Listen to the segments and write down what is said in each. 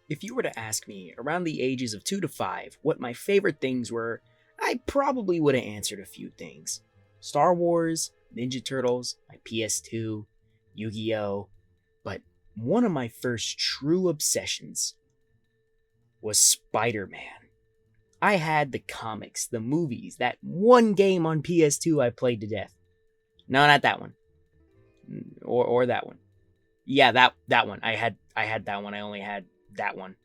If you were to ask me around the ages of 2 to 5 what my favorite things were, I probably would have answered a few things. Star Wars, Ninja Turtles, my PS2, Yu-Gi-Oh! But one of my first true obsessions was Spider-Man. I had the comics, the movies, that one game on PS2 I played to death. No, not that one. Or that one. Yeah, that one. I had that one. I only had that one.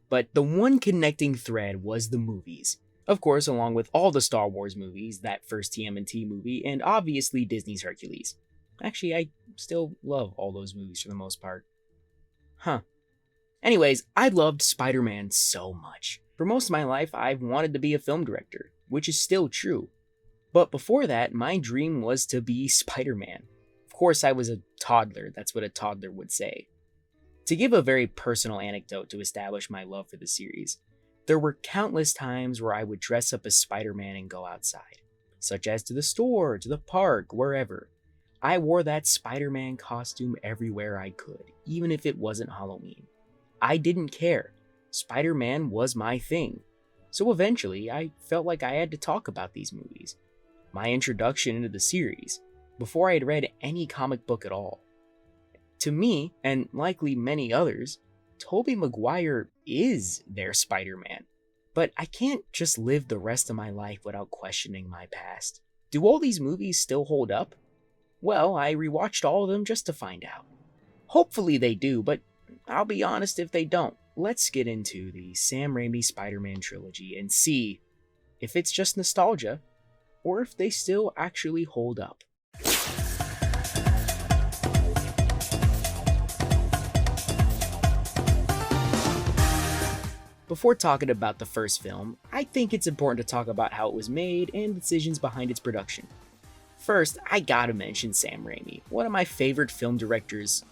But the one connecting thread was the movies. Of course, along with all the Star Wars movies, that first TMNT movie, and obviously Disney's Hercules. Actually, I still love all those movies for the most part. Huh. Anyways, I loved Spider-Man so much. For most of my life, I've wanted to be a film director, which is still true. But before that, my dream was to be Spider-Man. Of course, I was a toddler, that's what a toddler would say. To give a very personal anecdote to establish my love for the series, there were countless times where I would dress up as Spider-Man and go outside, such as to the store, to the park, wherever. I wore that Spider-Man costume everywhere I could, even if it wasn't Halloween. I didn't care. Spider-Man was my thing. So eventually, I felt like I had to talk about these movies. My introduction into the series, before I had read any comic book at all. To me, and likely many others, Tobey Maguire is their Spider-Man. But I can't just live the rest of my life without questioning my past. Do all these movies still hold up? Well, I rewatched all of them just to find out. Hopefully they do, but I'll be honest if they don't. Let's get into the Sam Raimi Spider-Man Trilogy and see if it's just nostalgia, or if they still actually hold up. Before talking about the first film, I think it's important to talk about how it was made and the decisions behind its production. First, I gotta mention Sam Raimi, one of my favorite film directors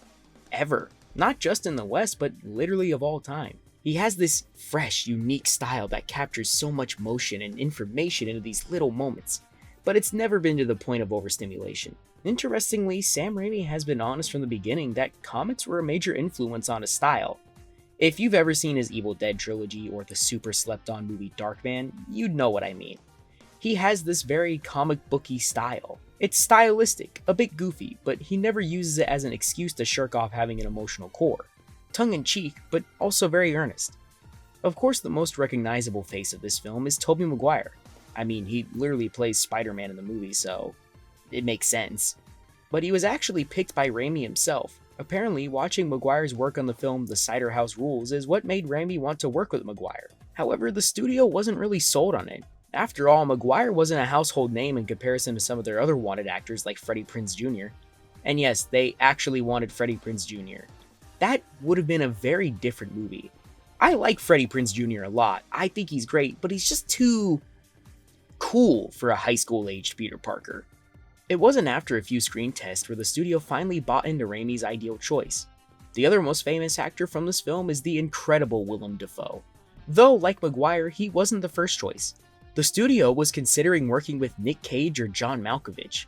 ever. Not just in the West, but literally of all time. He has this fresh, unique style that captures so much motion and information into these little moments, but it's never been to the point of overstimulation. Interestingly, Sam Raimi has been honest from the beginning that comics were a major influence on his style. If you've ever seen his Evil Dead trilogy or the super slept-on movie Darkman, you'd know what I mean. He has this very comic booky style. It's stylistic, a bit goofy, but he never uses it as an excuse to shirk off having an emotional core. Tongue-in-cheek, but also very earnest. Of course, the most recognizable face of this film is Tobey Maguire. I mean, he literally plays Spider-Man in the movie, so it makes sense. But he was actually picked by Raimi himself. Apparently, watching Maguire's work on the film The Cider House Rules is what made Raimi want to work with Maguire. However, the studio wasn't really sold on it. After all, Maguire wasn't a household name in comparison to some of their other wanted actors like Freddie Prinze Jr. And yes, they actually wanted Freddie Prinze Jr. That would have been a very different movie. I like Freddie Prinze Jr. a lot. I think he's great, but he's just too cool for a high school-aged Peter Parker. It wasn't after a few screen tests where the studio finally bought into Raimi's ideal choice. The other most famous actor from this film is the incredible Willem Dafoe. Though, like Maguire, he wasn't the first choice. The studio was considering working with Nick Cage or John Malkovich.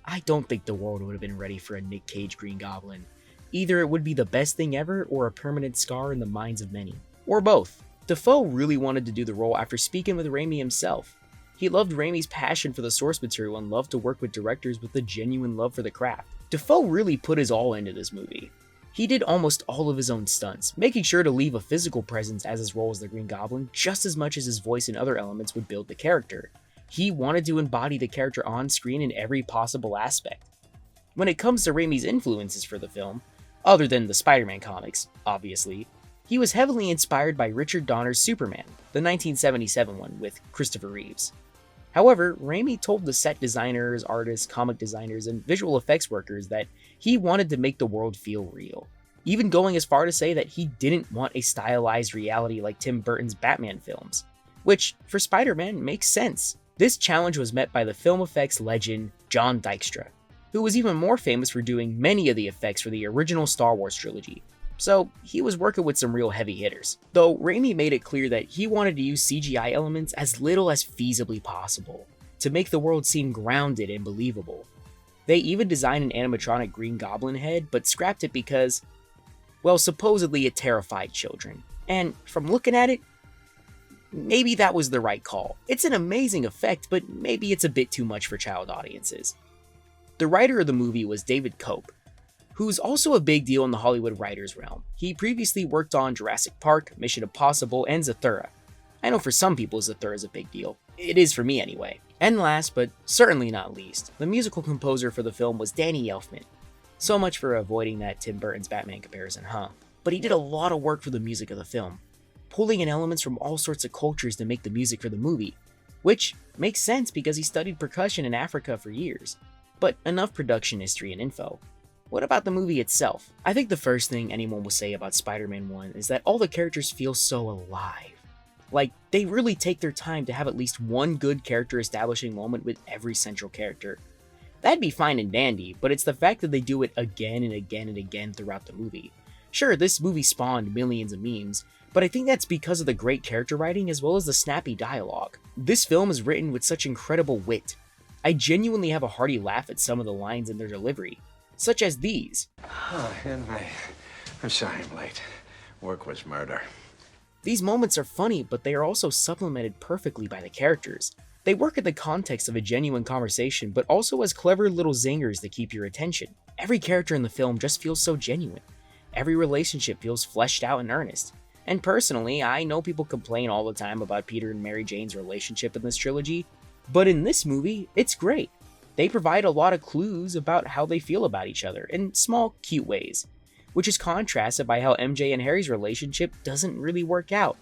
I don't think the world would have been ready for a Nick Cage Green Goblin. Either it would be the best thing ever or a permanent scar in the minds of many. Or both. Dafoe really wanted to do the role after speaking with Raimi himself. He loved Raimi's passion for the source material and loved to work with directors with a genuine love for the craft. Dafoe really put his all into this movie. He did almost all of his own stunts, making sure to leave a physical presence as his role as the Green Goblin just as much as his voice and other elements would build the character. He wanted to embody the character on screen in every possible aspect. When it comes to Raimi's influences for the film, other than the Spider-Man comics, obviously, he was heavily inspired by Richard Donner's Superman, the 1977 one with Christopher Reeves. However, Raimi told the set designers, artists, comic designers, and visual effects workers that he wanted to make the world feel real, even going as far to say that he didn't want a stylized reality like Tim Burton's Batman films, which, for Spider-Man, makes sense. This challenge was met by the film effects legend John Dykstra, who was even more famous for doing many of the effects for the original Star Wars trilogy. So he was working with some real heavy hitters. Though Raimi made it clear that he wanted to use CGI elements as little as feasibly possible, to make the world seem grounded and believable. They even designed an animatronic Green Goblin head, but scrapped it because Well, supposedly it terrified children. And from looking at it, maybe that was the right call. It's an amazing effect, but maybe it's a bit too much for child audiences. The writer of the movie was David Koepp, who's also a big deal in the Hollywood writers realm. He previously worked on Jurassic Park, Mission Impossible, and Zathura. I know for some people Zathura is a big deal. It is for me anyway. And last, but certainly not least, the musical composer for the film was Danny Elfman. So much for avoiding that Tim Burton's Batman comparison, huh? But he did a lot of work for the music of the film, pulling in elements from all sorts of cultures to make the music for the movie, which makes sense because he studied percussion in Africa for years. But enough production history and info. What about the movie itself? I think the first thing anyone will say about Spider-Man 1 is that all the characters feel so alive. Like, they really take their time to have at least one good character establishing moment with every central character. That'd be fine and dandy, but it's the fact that they do it again and again and again throughout the movie. Sure, this movie spawned millions of memes, but I think that's because of the great character writing as well as the snappy dialogue. This film is written with such incredible wit. I genuinely have a hearty laugh at some of the lines in their delivery, such as these. Oh, I'm sorry I'm late. Work was murder. These moments are funny, but they are also supplemented perfectly by the characters. They work in the context of a genuine conversation, but also as clever little zingers that keep your attention. Every character in the film just feels so genuine. Every relationship feels fleshed out and earnest. And personally, I know people complain all the time about Peter and Mary Jane's relationship in this trilogy, but in this movie, it's great. They provide a lot of clues about how they feel about each other in small, cute ways, which is contrasted by how MJ and Harry's relationship doesn't really work out.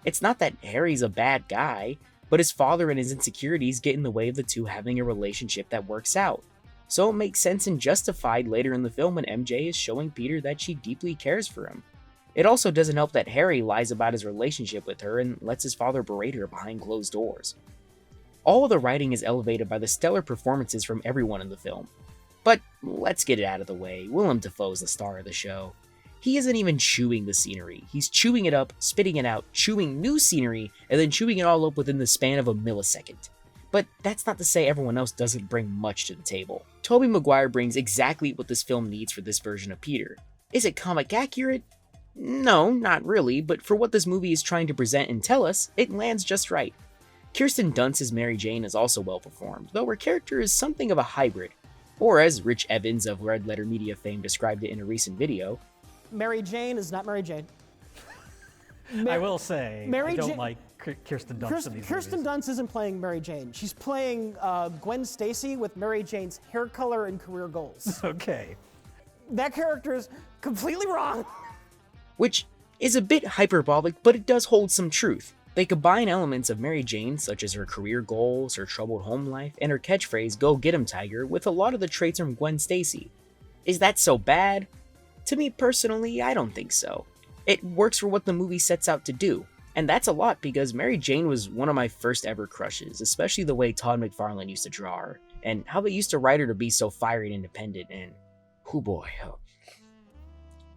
It's not that Harry's a bad guy, but his father and his insecurities get in the way of the two having a relationship that works out. So it makes sense and justified later in the film when MJ is showing Peter that she deeply cares for him. It also doesn't help that Harry lies about his relationship with her and lets his father berate her behind closed doors. All of the writing is elevated by the stellar performances from everyone in the film. But let's get it out of the way, Willem Dafoe's the star of the show. He isn't even chewing the scenery, he's chewing it up, spitting it out, chewing new scenery, and then chewing it all up within the span of a millisecond. But that's not to say everyone else doesn't bring much to the table. Tobey Maguire brings exactly what this film needs for this version of Peter. Is it comic accurate? No, not really, but for what this movie is trying to present and tell us, it lands just right. Kirsten Dunst's Mary Jane is also well performed, though her character is something of a hybrid. Or as Rich Evans of Red Letter Media fame described it in a recent video, Mary Jane is not Mary Jane. I will say, Mary I don't Ja- like Kirsten Dunst in these Kirsten movies. Dunst isn't playing Mary Jane. She's playing Gwen Stacy with Mary Jane's hair color and career goals. Okay. That character is completely wrong. which is a bit hyperbolic, but it does hold some truth. They combine elements of Mary Jane, such as her career goals, her troubled home life, and her catchphrase, "Go get 'em, Tiger," with a lot of the traits from Gwen Stacy. Is that so bad? To me personally, I don't think so. It works for what the movie sets out to do, and that's a lot because Mary Jane was one of my first ever crushes, especially the way Todd McFarlane used to draw her, and how they used to write her to be so fiery and independent, and oh boy,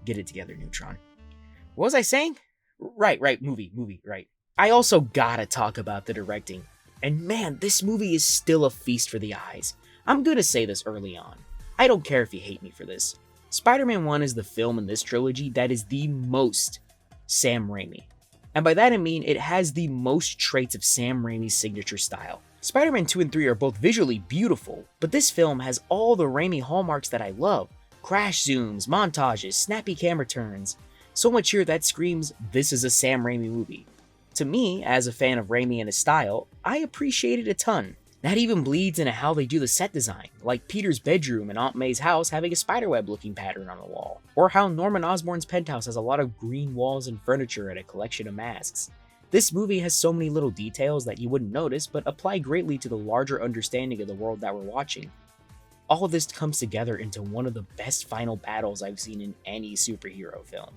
get it together, Neutron. What was I saying? Right, movie, right. I also gotta talk about the directing. And man, this movie is still a feast for the eyes. I'm gonna say this early on. I don't care if you hate me for this. Spider-Man 1 is the film in this trilogy that is the most Sam Raimi. And by that I mean it has the most traits of Sam Raimi's signature style. Spider-Man 2 and 3 are both visually beautiful, but this film has all the Raimi hallmarks that I love. Crash zooms, montages, snappy camera turns. So much here that screams, this is a Sam Raimi movie. To me, as a fan of Raimi and his style, I appreciate it a ton. That even bleeds into how they do the set design, like Peter's bedroom and Aunt May's house having a spiderweb looking pattern on the wall, or how Norman Osborn's penthouse has a lot of green walls and furniture and a collection of masks. This movie has so many little details that you wouldn't notice, but apply greatly to the larger understanding of the world that we're watching. All of this comes together into one of the best final battles I've seen in any superhero film.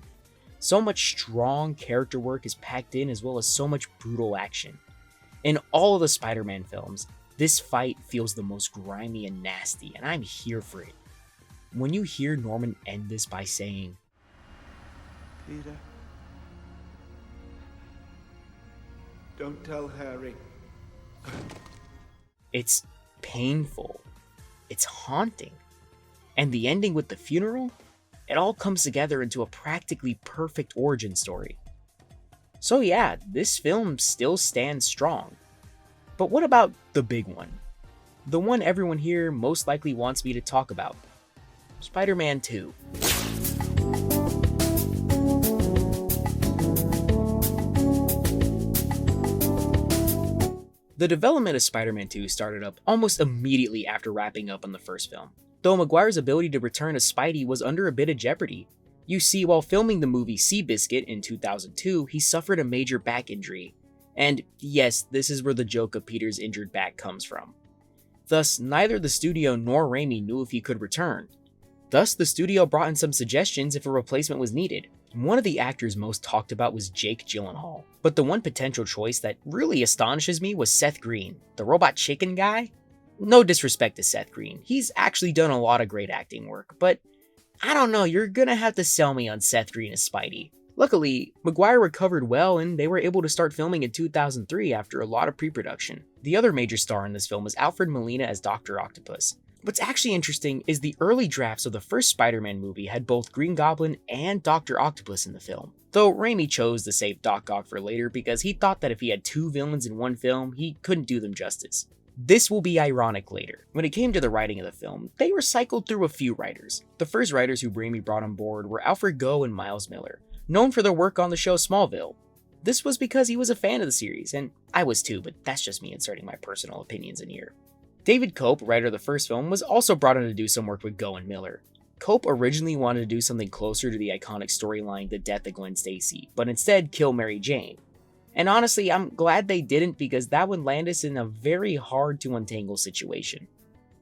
So much strong character work is packed in, as well as so much brutal action. In all of the Spider-Man films, this fight feels the most grimy and nasty, and I'm here for it. When you hear Norman end this by saying, "Peter, don't tell Harry." it's painful. It's haunting. And the ending with the funeral? It all comes together into a practically perfect origin story. So yeah, this film still stands strong. But what about the big one? The one everyone here most likely wants me to talk about. Spider-Man 2. The development of Spider-Man 2 started up almost immediately after wrapping up on the first film, though Maguire's ability to return as Spidey was under a bit of jeopardy. You see, while filming the movie Seabiscuit in 2002, he suffered a major back injury. And yes, this is where the joke of Peter's injured back comes from. Thus, neither the studio nor Raimi knew if he could return. Thus, the studio brought in some suggestions if a replacement was needed. One of the actors most talked about was Jake Gyllenhaal, but the one potential choice that really astonishes me was Seth Green, the robot chicken guy. No disrespect to Seth Green, he's actually done a lot of great acting work, but I don't know, you're gonna have to sell me on Seth Green as Spidey. Luckily, Maguire recovered well and they were able to start filming in 2003 after a lot of pre-production. The other major star in this film was Alfred Molina as Dr. Octopus. What's actually interesting is the early drafts of the first Spider-Man movie had both Green Goblin and Dr. Octopus in the film, though Raimi chose to save Doc Ock for later because he thought that if he had two villains in one film, he couldn't do them justice. This will be ironic later. When it came to the writing of the film, they recycled through a few writers. The first writers who Raimi brought on board were Alfred Goh and Miles Miller, known for their work on the show Smallville. This was because he was a fan of the series, and I was too, but that's just me inserting my personal opinions in here. David Cope, writer of the first film, was also brought in to do some work with Goh and Miller. Cope originally wanted to do something closer to the iconic storyline The Death of Gwen Stacy, but instead kill Mary Jane. And honestly, I'm glad they didn't because that would land us in a very hard to untangle situation.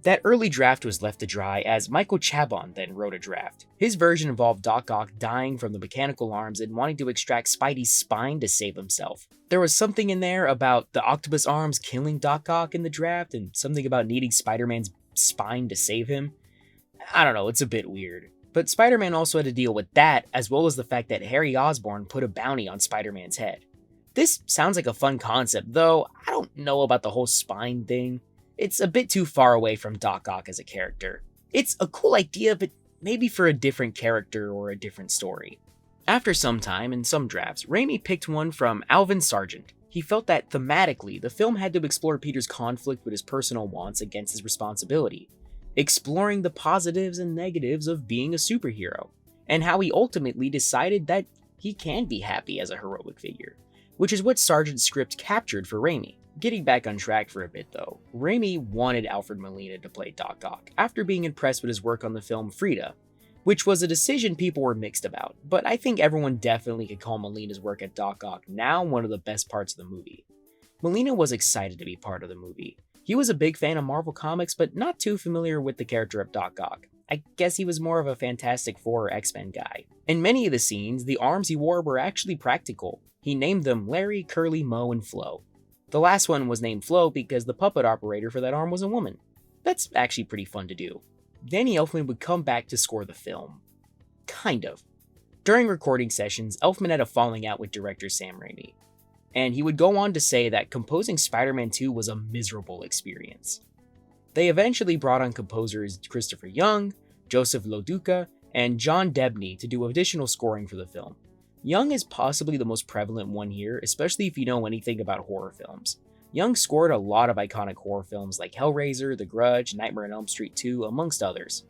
That early draft was left to dry as Michael Chabon then wrote a draft. His version involved Doc Ock dying from the mechanical arms and wanting to extract Spidey's spine to save himself. There was something in there about the octopus arms killing Doc Ock in the draft and something about needing Spider-Man's spine to save him. I don't know, it's a bit weird. But Spider-Man also had to deal with that as well as the fact that Harry Osborn put a bounty on Spider-Man's head. This sounds like a fun concept, though I don't know about the whole spine thing. It's a bit too far away from Doc Ock as a character. It's a cool idea, but maybe for a different character or a different story. After some time and some drafts, Raimi picked one from Alvin Sargent. He felt that thematically, the film had to explore Peter's conflict with his personal wants against his responsibility, exploring the positives and negatives of being a superhero, and how he ultimately decided that he can be happy as a heroic figure, which is what Sargent's script captured for Raimi. Getting back on track for a bit though, Raimi wanted Alfred Molina to play Doc Ock after being impressed with his work on the film Frida, which was a decision people were mixed about, but I think everyone definitely could call Molina's work at Doc Ock now one of the best parts of the movie. Molina was excited to be part of the movie. He was a big fan of Marvel Comics, but not too familiar with the character of Doc Ock. I guess he was more of a Fantastic Four or X-Men guy. In many of the scenes, the arms he wore were actually practical. He named them Larry, Curly, Moe, and Flo. The last one was named Flo because the puppet operator for that arm was a woman. That's actually pretty fun to do. Danny Elfman would come back to score the film. Kind of. During recording sessions, Elfman had a falling out with director Sam Raimi, and he would go on to say that composing Spider-Man 2 was a miserable experience. They eventually brought on composers Christopher Young, Joseph Loduca, and John Debney to do additional scoring for the film. Young is possibly the most prevalent one here, especially if you know anything about horror films. Young scored a lot of iconic horror films like Hellraiser, The Grudge, Nightmare on Elm Street 2, amongst others.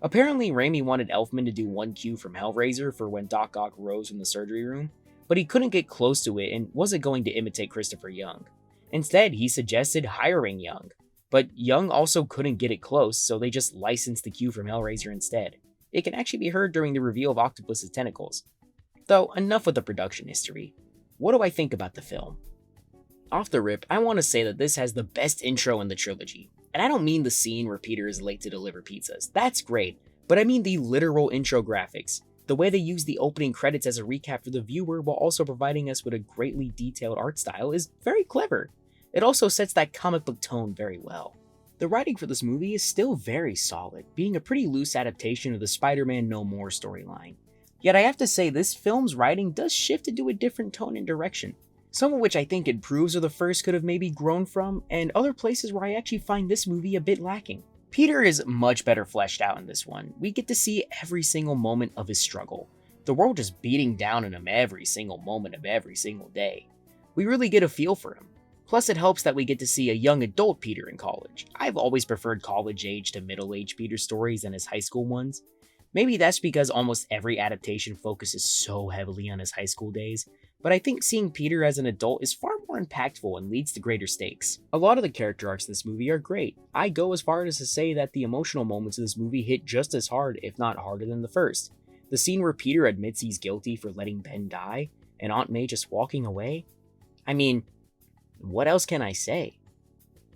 Apparently, Raimi wanted Elfman to do one cue from Hellraiser for when Doc Ock rose from the surgery room, but he couldn't get close to it and wasn't going to imitate Christopher Young. Instead, he suggested hiring Young, but Young also couldn't get it close, so they just licensed the cue from Hellraiser instead. It can actually be heard during the reveal of Octopus's tentacles. Though, enough with the production history. What do I think about the film? Off the rip, I want to say that this has the best intro in the trilogy. And I don't mean the scene where Peter is late to deliver pizzas. That's great. But I mean the literal intro graphics. The way they use the opening credits as a recap for the viewer while also providing us with a greatly detailed art style is very clever. It also sets that comic book tone very well. The writing for this movie is still very solid, being a pretty loose adaptation of the Spider-Man No More storyline. Yet I have to say this film's writing does shift into a different tone and direction, some of which I think improves where the first could have maybe grown from, and other places where I actually find this movie a bit lacking. Peter is much better fleshed out in this one. We get to see every single moment of his struggle. The world just beating down on him every single moment of every single day. We really get a feel for him. Plus, it helps that we get to see a young adult Peter in college. I've always preferred college-age to middle-age Peter stories than his high school ones. Maybe that's because almost every adaptation focuses so heavily on his high school days, but I think seeing Peter as an adult is far more impactful and leads to greater stakes. A lot of the character arcs in this movie are great. I go as far as to say that the emotional moments of this movie hit just as hard, if not harder than the first. The scene where Peter admits he's guilty for letting Ben die, and Aunt May just walking away? I mean, what else can I say?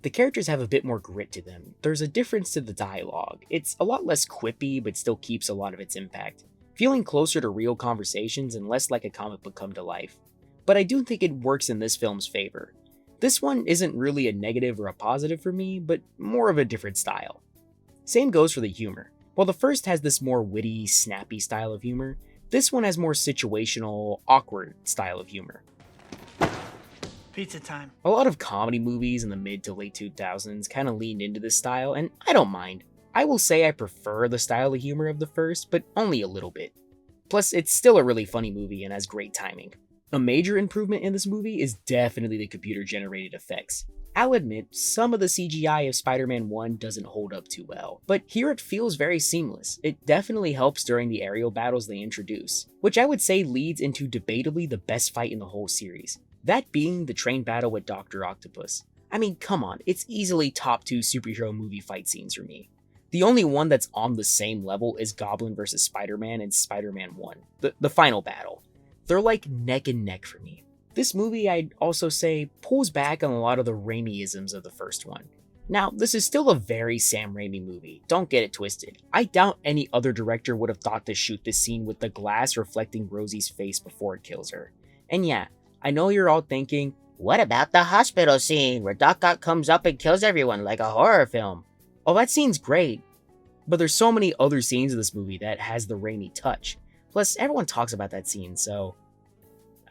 The characters have a bit more grit to them. There's a difference to the dialogue. It's a lot less quippy, but still keeps a lot of its impact, feeling closer to real conversations and less like a comic book come to life. But I do think it works in this film's favor. This one isn't really a negative or a positive for me, but more of a different style. Same goes for the humor. While the first has this more witty, snappy style of humor, this one has more situational, awkward style of humor. Pizza time. A lot of comedy movies in the mid to late 2000s kind of leaned into this style, and I don't mind. I will say I prefer the style of humor of the first, but only a little bit. Plus, it's still a really funny movie and has great timing. A major improvement in this movie is definitely the computer-generated effects. I'll admit, some of the CGI of Spider-Man 1 doesn't hold up too well, but here it feels very seamless. It definitely helps during the aerial battles they introduce, which I would say leads into debatably the best fight in the whole series. That being the train battle with Dr. Octopus. I mean, come on, it's easily top 2 superhero movie fight scenes for me. The only one that's on the same level is Goblin vs. Spider-Man in Spider-Man 1, the final battle. They're like neck and neck for me. This movie, I'd also say, pulls back on a lot of the Raimi-isms of the first one. Now, this is still a very Sam Raimi movie, don't get it twisted. I doubt any other director would have thought to shoot this scene with the glass reflecting Rosie's face before it kills her. And yeah, I know you're all thinking, what about the hospital scene where Doc Ock comes up and kills everyone like a horror film? Oh, that scene's great, but there's so many other scenes in this movie that has the Raimi touch. Plus, everyone talks about that scene, so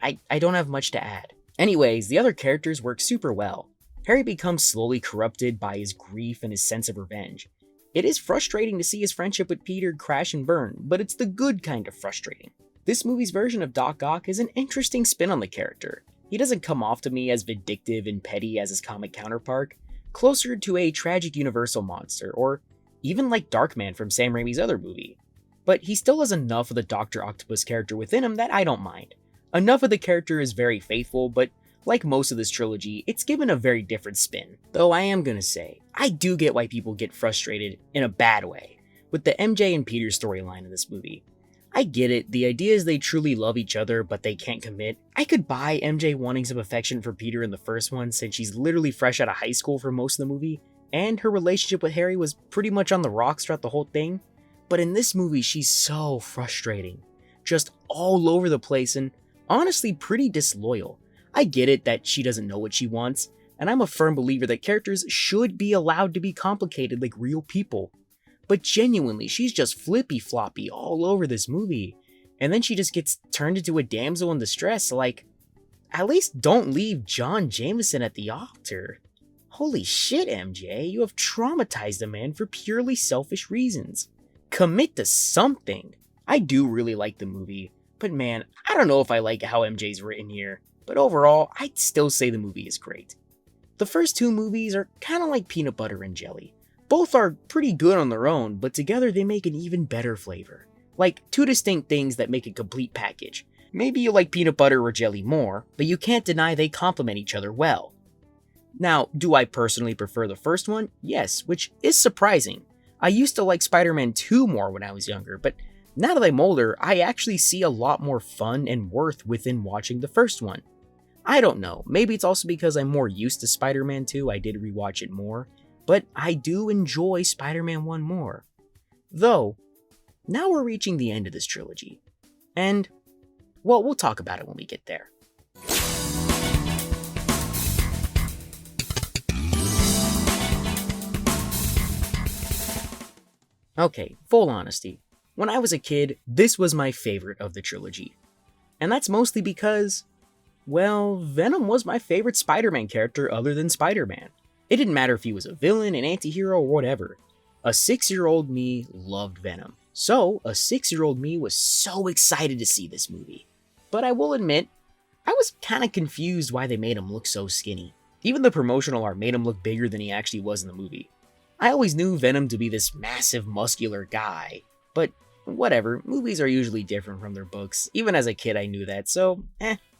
I don't have much to add. Anyways, the other characters work super well. Harry becomes slowly corrupted by his grief and his sense of revenge. It is frustrating to see his friendship with Peter crash and burn, but it's the good kind of frustrating. This movie's version of Doc Ock is an interesting spin on the character. He doesn't come off to me as vindictive and petty as his comic counterpart, closer to a tragic universal monster, or even like Darkman from Sam Raimi's other movie. But he still has enough of the Dr. Octopus character within him that I don't mind. Enough of the character is very faithful, but like most of this trilogy, it's given a very different spin. Though I am gonna say, I do get why people get frustrated in a bad way with the MJ and Peter storyline in this movie. I get it, the idea is they truly love each other, but they can't commit. I could buy MJ wanting some affection for Peter in the first one since she's literally fresh out of high school for most of the movie, and her relationship with Harry was pretty much on the rocks throughout the whole thing. But in this movie, she's so frustrating. Just all over the place and honestly pretty disloyal. I get it that she doesn't know what she wants, and I'm a firm believer that characters should be allowed to be complicated like real people. But genuinely, she's just flippy-floppy all over this movie. And then she just gets turned into a damsel in distress, like, at least don't leave John Jameson at the altar. Holy shit, MJ, you have traumatized a man for purely selfish reasons. Commit to something. I do really like the movie, but man, I don't know if I like how MJ's written here, but overall, I'd still say the movie is great. The first two movies are kind of like peanut butter and jelly. Both are pretty good on their own, but together they make an even better flavor. Like two distinct things that make a complete package. Maybe you like peanut butter or jelly more, but you can't deny they complement each other well. Now, do I personally prefer the first one? Yes, which is surprising. I used to like Spider-Man 2 more when I was younger, but now that I'm older, I actually see a lot more fun and worth within watching the first one. I don't know, maybe it's also because I'm more used to Spider-Man 2, I did rewatch it more, but I do enjoy Spider-Man 1 more. Though, now we're reaching the end of this trilogy. And, well, we'll talk about it when we get there. Okay, full honesty. When I was a kid, this was my favorite of the trilogy. And that's mostly because, well, Venom was my favorite Spider-Man character other than Spider-Man. It didn't matter if he was a villain, an anti-hero, or whatever. A 6-year-old me loved Venom, so a 6-year-old me was so excited to see this movie. But I will admit, I was kinda confused why they made him look so skinny. Even the promotional art made him look bigger than he actually was in the movie. I always knew Venom to be this massive, muscular guy, but whatever, movies are usually different from their books. Even as a kid I knew that, so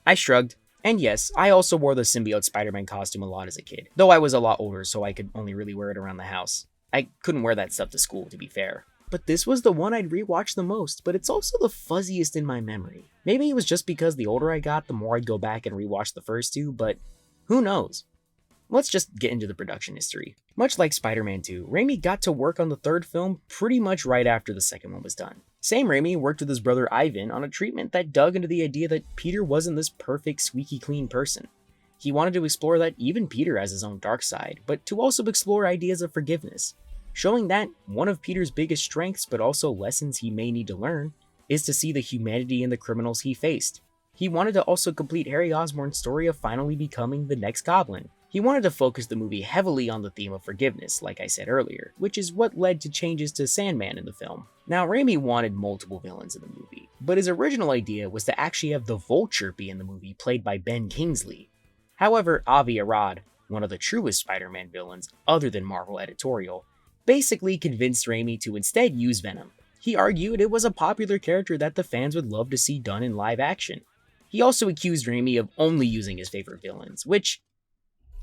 I shrugged. And yes, I also wore the symbiote Spider-Man costume a lot as a kid, though I was a lot older so I could only really wear it around the house. I couldn't wear that stuff to school, to be fair. But this was the one I'd rewatch the most, but it's also the fuzziest in my memory. Maybe it was just because the older I got, the more I'd go back and rewatch the first two, but who knows? Let's just get into the production history. Much like Spider-Man 2, Raimi got to work on the third film pretty much right after the second one was done. Sam Raimi worked with his brother Ivan on a treatment that dug into the idea that Peter wasn't this perfect, squeaky clean person. He wanted to explore that even Peter has his own dark side, but to also explore ideas of forgiveness, showing that one of Peter's biggest strengths, but also lessons he may need to learn, is to see the humanity in the criminals he faced. He wanted to also complete Harry Osborn's story of finally becoming the next Goblin. He wanted to focus the movie heavily on the theme of forgiveness, like I said earlier, which is what led to changes to Sandman in the film. Now, Raimi wanted multiple villains in the movie, but his original idea was to actually have the Vulture be in the movie, played by Ben Kingsley. However, Avi Arad, one of the truest Spider-Man villains other than Marvel editorial, basically convinced Raimi to instead use Venom. He argued it was a popular character that the fans would love to see done in live action. He also accused Raimi of only using his favorite villains, which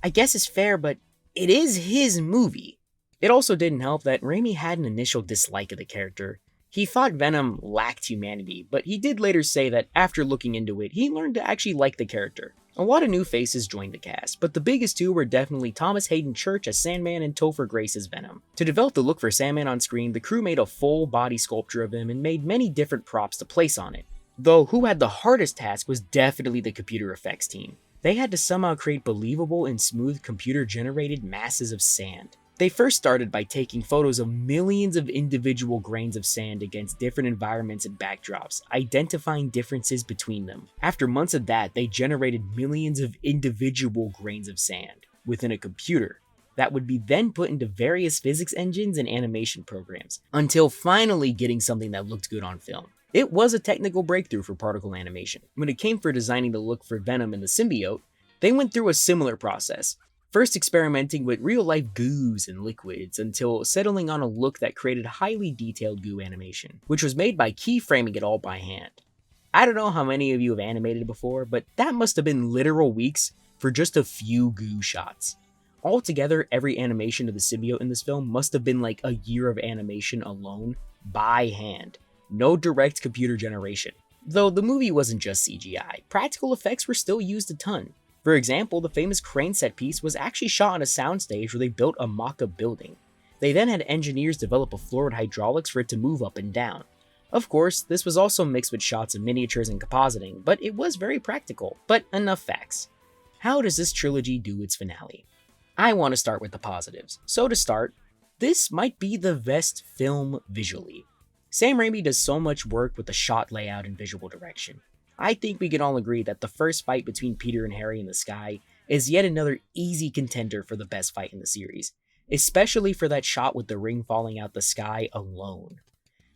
I guess is fair, but it is his movie. It also didn't help that Raimi had an initial dislike of the character. He thought Venom lacked humanity, but he did later say that after looking into it, he learned to actually like the character. A lot of new faces joined the cast, but the biggest two were definitely Thomas Hayden Church as Sandman and Topher Grace as Venom. To develop the look for Sandman on screen, the crew made a full body sculpture of him and made many different props to place on it. Though who had the hardest task was definitely the computer effects team. They had to somehow create believable and smooth computer-generated masses of sand. They first started by taking photos of millions of individual grains of sand against different environments and backdrops, identifying differences between them. After months of that, they generated millions of individual grains of sand within a computer that would be then put into various physics engines and animation programs, until finally getting something that looked good on film. It was a technical breakthrough for particle animation. When it came for designing the look for Venom and the symbiote, they went through a similar process, first experimenting with real-life goos and liquids until settling on a look that created highly detailed goo animation, which was made by keyframing it all by hand. I don't know how many of you have animated before, but that must have been literal weeks for just a few goo shots. Altogether, every animation of the symbiote in this film must have been like a year of animation alone, by hand. No direct computer generation. Though the movie wasn't just CGI, practical effects were still used a ton. For example, the famous crane set piece was actually shot on a soundstage where they built a mock-up building. They then had engineers develop a floor with hydraulics for it to move up and down. Of course, this was also mixed with shots of miniatures and compositing, but it was very practical. But enough facts. How does this trilogy do its finale? I want to start with the positives. So to start, this might be the best film visually. Sam Raimi does so much work with the shot layout and visual direction. I think we can all agree that the first fight between Peter and Harry in the sky is yet another easy contender for the best fight in the series, especially for that shot with the ring falling out the sky alone.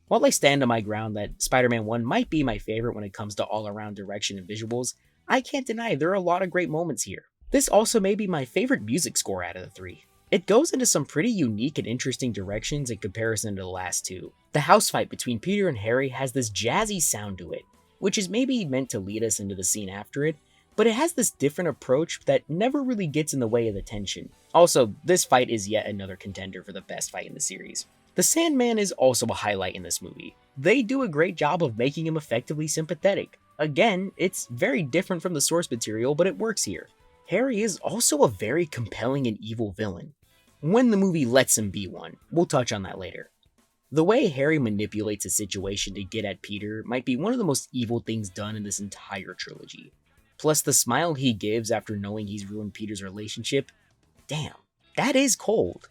While I stand on my ground that Spider-Man 1 might be my favorite when it comes to all-around direction and visuals, I can't deny there are a lot of great moments here. This also may be my favorite music score out of the three. It goes into some pretty unique and interesting directions in comparison to the last two. The house fight between Peter and Harry has this jazzy sound to it, which is maybe meant to lead us into the scene after it, but it has this different approach that never really gets in the way of the tension. Also, this fight is yet another contender for the best fight in the series. The Sandman is also a highlight in this movie. They do a great job of making him effectively sympathetic. Again, it's very different from the source material, but it works here. Harry is also a very compelling and evil villain, when the movie lets him be one. We'll touch on that later. The way Harry manipulates a situation to get at Peter might be one of the most evil things done in this entire trilogy. Plus the smile he gives after knowing he's ruined Peter's relationship, damn, that is cold.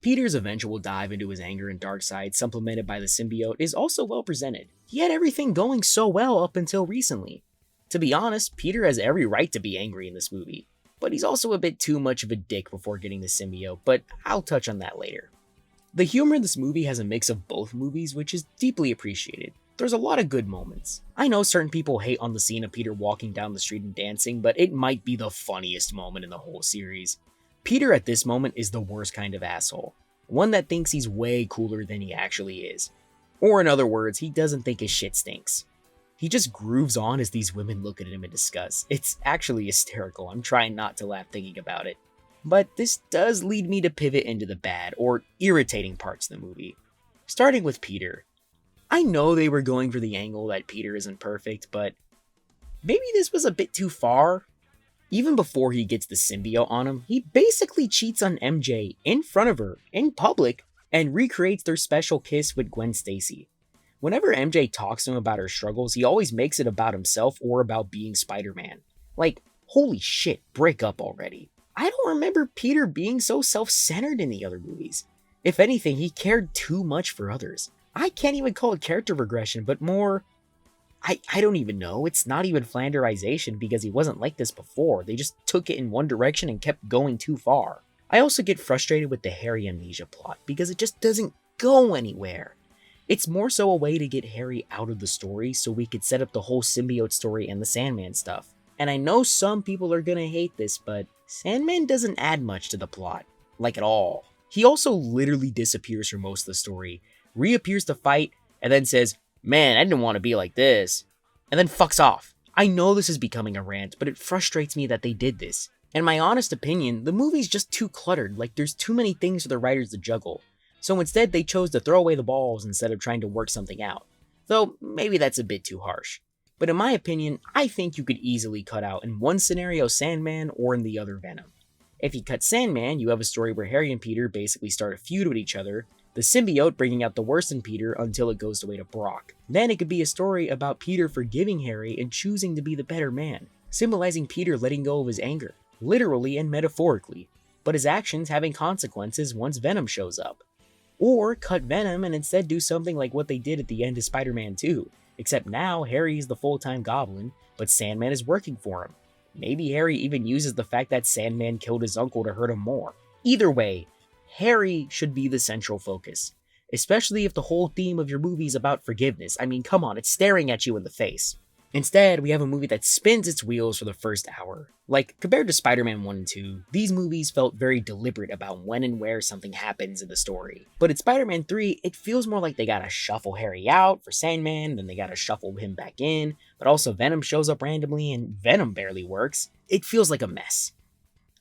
Peter's eventual dive into his anger and dark side, supplemented by the symbiote, is also well presented. He had everything going so well up until recently. To be honest, Peter has every right to be angry in this movie, but he's also a bit too much of a dick before getting the symbiote, but I'll touch on that later. The humor in this movie has a mix of both movies, which is deeply appreciated. There's a lot of good moments. I know certain people hate on the scene of Peter walking down the street and dancing, but it might be the funniest moment in the whole series. Peter at this moment is the worst kind of asshole. One that thinks he's way cooler than he actually is. Or in other words, he doesn't think his shit stinks. He just grooves on as these women look at him in disgust. It's actually hysterical. I'm trying not to laugh thinking about it. But this does lead me to pivot into the bad, or irritating parts of the movie. Starting with Peter. I know they were going for the angle that Peter isn't perfect, but maybe this was a bit too far. Even before he gets the symbiote on him, he basically cheats on MJ in front of her, in public, and recreates their special kiss with Gwen Stacy. Whenever MJ talks to him about her struggles, he always makes it about himself or about being Spider-Man. Like, holy shit, break up already. I don't remember Peter being so self-centered in the other movies. If anything, he cared too much for others. I can't even call it character regression, but more... I don't even know. It's not even Flanderization because he wasn't like this before. They just took it in one direction and kept going too far. I also get frustrated with the Harry amnesia plot because it just doesn't go anywhere. It's more so a way to get Harry out of the story so we could set up the whole symbiote story and the Sandman stuff. And I know some people are gonna hate this, but Sandman doesn't add much to the plot. Like at all. He also literally disappears for most of the story, reappears to fight, and then says, "Man, I didn't want to be like this," and then fucks off. I know this is becoming a rant, but it frustrates me that they did this. In my honest opinion, the movie's just too cluttered, like there's too many things for the writers to juggle. So instead they chose to throw away the balls instead of trying to work something out. Though, maybe that's a bit too harsh. But in my opinion, I think you could easily cut out in one scenario Sandman or in the other Venom. If you cut Sandman, you have a story where Harry and Peter basically start a feud with each other, the symbiote bringing out the worst in Peter until it goes away to Brock. Then it could be a story about Peter forgiving Harry and choosing to be the better man, symbolizing Peter letting go of his anger, literally and metaphorically, but his actions having consequences once Venom shows up. Or cut Venom and instead do something like what they did at the end of Spider-Man 2, except now Harry is the full-time Goblin, but Sandman is working for him. Maybe Harry even uses the fact that Sandman killed his uncle to hurt him more. Either way, Harry should be the central focus, especially if the whole theme of your movie is about forgiveness. I mean, come on, it's staring at you in the face. Instead, we have a movie that spins its wheels for the first hour. Like, compared to Spider-Man 1 and 2, these movies felt very deliberate about when and where something happens in the story. But in Spider-Man 3, it feels more like they gotta shuffle Harry out for Sandman, then they gotta shuffle him back in, but also Venom shows up randomly and Venom barely works. It feels like a mess.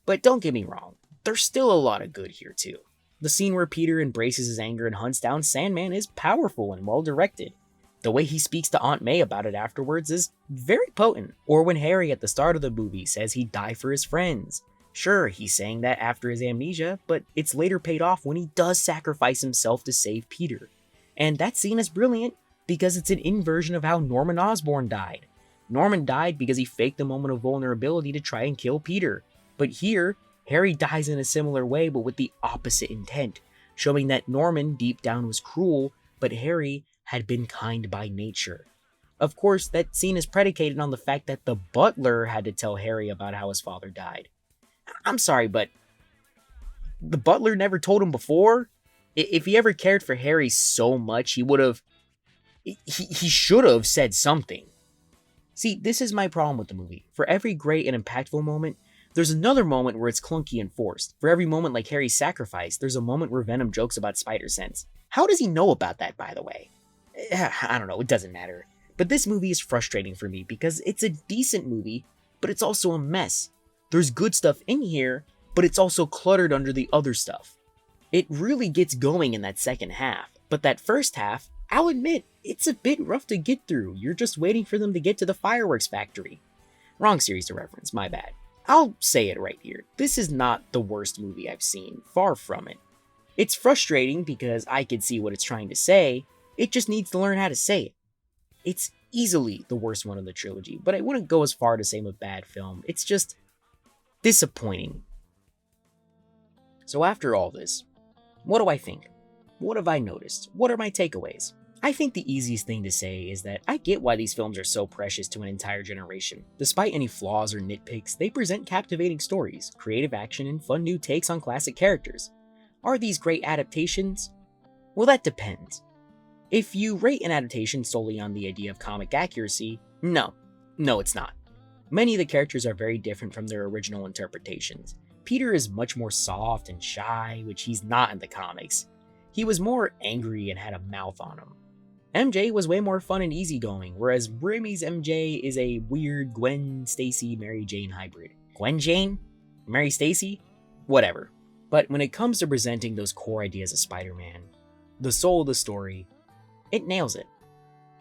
But don't get me wrong, there's still a lot of good here too. The scene where Peter embraces his anger and hunts down Sandman is powerful and well directed. The way he speaks to Aunt May about it afterwards is very potent. Or when Harry at the start of the movie says he'd die for his friends. Sure, he's saying that after his amnesia, but it's later paid off when he does sacrifice himself to save Peter. And that scene is brilliant because it's an inversion of how Norman Osborn died. Norman died because he faked a moment of vulnerability to try and kill Peter. But here, Harry dies in a similar way but with the opposite intent, showing that Norman deep down was cruel, but Harry had been kind by nature. Of course, that scene is predicated on the fact that the butler had to tell Harry about how his father died. I'm sorry, but the butler never told him before? If he ever cared for Harry so much, he should have said something. See, this is my problem with the movie. For every great and impactful moment, there's another moment where it's clunky and forced. For every moment like Harry's sacrifice, there's a moment where Venom jokes about spider sense. How does he know about that, by the way? I don't know, it doesn't matter. But this movie is frustrating for me because it's a decent movie, but it's also a mess. There's good stuff in here, but it's also cluttered under the other stuff. It really gets going in that second half, but that first half, I'll admit, it's a bit rough to get through. You're just waiting for them to get to the fireworks factory. Wrong series to reference, my bad. I'll say it right here. This is not the worst movie I've seen, far from it. It's frustrating because I can see what it's trying to say, it just needs to learn how to say it. It's easily the worst one of the trilogy, but I wouldn't go as far to say I'm a bad film. It's just disappointing. So after all this, what do I think? What have I noticed? What are my takeaways? I think the easiest thing to say is that I get why these films are so precious to an entire generation. Despite any flaws or nitpicks, they present captivating stories, creative action, and fun new takes on classic characters. Are these great adaptations? Well, that depends. If you rate an adaptation solely on the idea of comic accuracy, no, it's not. Many of the characters are very different from their original interpretations. Peter is much more soft and shy, which he's not in the comics. He was more angry and had a mouth on him. MJ was way more fun and easygoing, whereas Raimi's MJ is a weird Gwen Stacy Mary Jane hybrid. Gwen Jane? Mary Stacy? Whatever. But when it comes to presenting those core ideas of Spider-Man, the soul of the story, it nails it.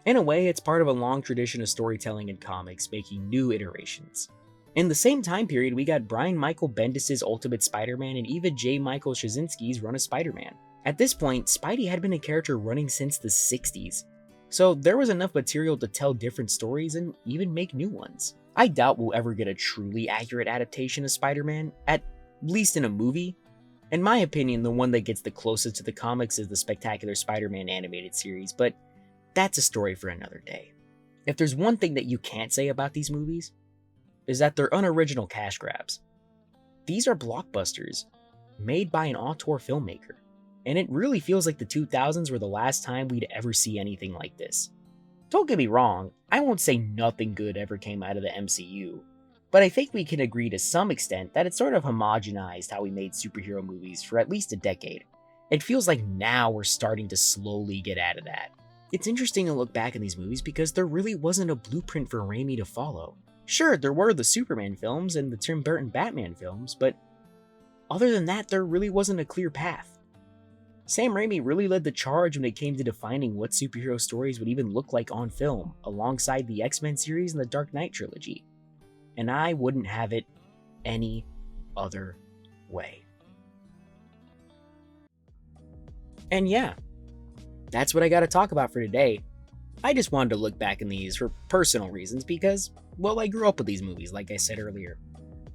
In a way, it's part of a long tradition of storytelling in comics, making new iterations. In the same time period, we got Brian Michael Bendis' Ultimate Spider-Man and Eva J. Michael Straczynski's Run of Spider-Man. At this point, Spidey had been a character running since the 60s, so there was enough material to tell different stories and even make new ones. I doubt we'll ever get a truly accurate adaptation of Spider-Man, at least in a movie. In my opinion, the one that gets the closest to the comics is the Spectacular Spider-Man animated series, but that's a story for another day. If there's one thing that you can't say about these movies, is that they're unoriginal cash grabs. These are blockbusters, made by an auteur filmmaker, and it really feels like the 2000s were the last time we'd ever see anything like this. Don't get me wrong, I won't say nothing good ever came out of the MCU, but I think we can agree to some extent that it sort of homogenized how we made superhero movies for at least a decade. It feels like now we're starting to slowly get out of that. It's interesting to look back in these movies because there really wasn't a blueprint for Raimi to follow. Sure, there were the Superman films and the Tim Burton Batman films, but other than that, there really wasn't a clear path. Sam Raimi really led the charge when it came to defining what superhero stories would even look like on film, alongside the X-Men series and the Dark Knight trilogy. And I wouldn't have it any other way. And yeah, that's what I gotta talk about for today. I just wanted to look back in these for personal reasons because, well, I grew up with these movies, like I said earlier.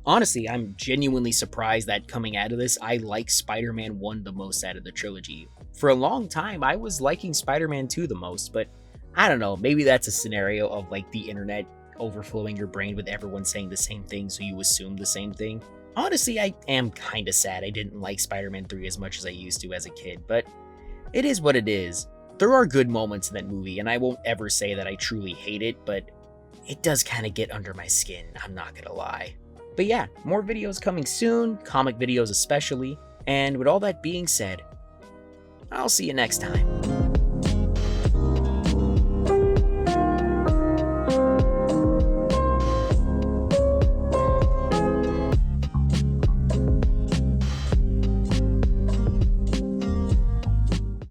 Honestly, I'm genuinely surprised that coming out of this, I like Spider-Man 1 the most out of the trilogy. For a long time, I was liking Spider-Man 2 the most, but I don't know, maybe that's a scenario of like the internet overflowing your brain with everyone saying the same thing, so you assume the same thing. Honestly, I am kinda sad I didn't like Spider-Man 3 as much as I used to as a kid, but it is what it is. There are good moments in that movie, and I won't ever say that I truly hate it, but it does kinda get under my skin, I'm not gonna lie. But yeah, more videos coming soon, comic videos especially, and with all that being said, I'll see you next time.